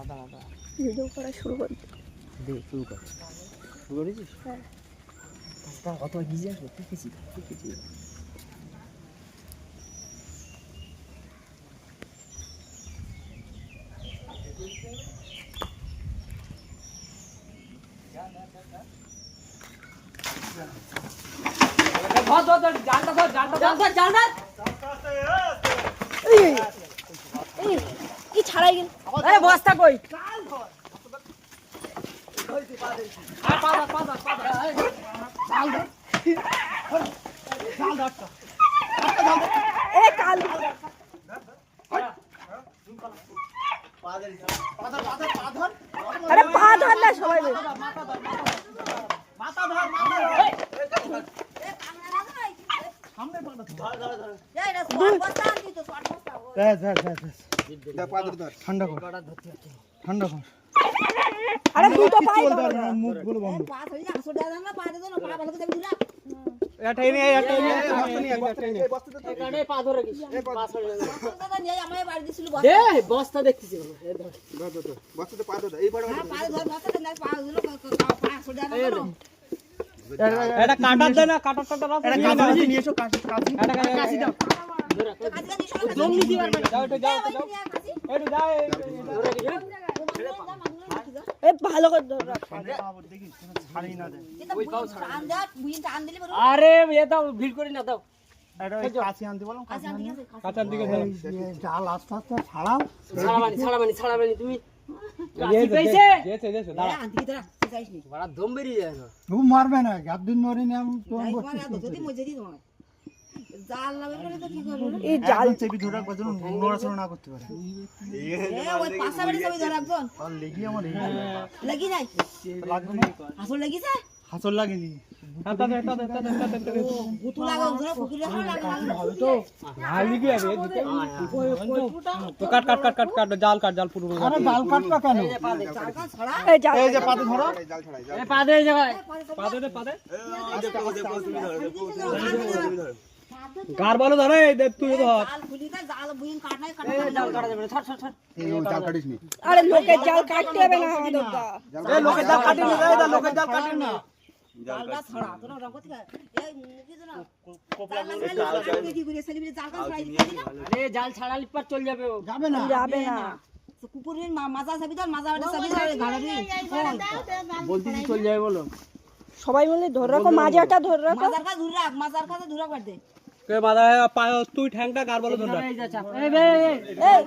Video করা শুরু কর। দে শুরু কর। শুরু করেছিস? হ্যাঁ। তা কত ইজি আসবে ঠিক আছে। কি ছাড়াই গেল। বস্তা কই? আরে পা ধর না সবাই মিলে। ঠান্ডা কর ঠান্ডা কর। আরে দুটো পাই ধর। মুখগুলো বন্ধ। বস্তা দেখতেছি বস্তাতে পা ধর এই এটা কাটার দেয় না কাটার নিয়ে এসো কাশি দাও। ভালো করে ধর। আরে এ দাও ভিড় করি না দাও কাশি আনতে বলো। কাটার দিকে জাল আস্তে আস্তে ছাড়াও। ছাড়াবানি তুমি বড় দম বেরিয়ে যায় না তবু মারবে না গাদ্দিন নরে নিয়ে আমি এই জাল চেপি ধরে রাখবো যেন নড়াচড়া না করতে পারে। আর লেগে আমার লাগি নাই লাগবে না। আসল লাগিছে হাসল লাগেনি। ভুতু লাগা ধরে ফুকুলে হবে তো কাট জাল পুরো আরে জাল কাটটা কেন? এই জাল এই যে পাতে ধরো। এ পা দে জায়গায় গার বলো ধরে তুই ধর জাল কাটা যাবে না ছাড় এই জাল কাটিস নি। আরে লোকের জাল কাটতে হবে না আমাদের দা এই লোকের জাল কাটি নি রে লোকের জাল কাটি না। জালটা ছড়া তোরা রকত এই মুখে তো না কোপলা কি করে সেলিব্রিটি জালটা ছড়াই দিবি না আরে জাল ছাড়ালি পর চল যাবে ও যাবে না। যাবে না কুকুরের মাজা চাবি ধর মাজা বাটা চাবি ধর ঘাড়বি বলতেছি চল যাবে বলো সবাই মিলে ধরে রাখো মাজাটা ধরে রাখো মাজার কাছে ধরে রাখ মাজার কাছে ধরে রাখ দে কে বাদা তুই ঠ্যাংটা গার বলো ধরে এই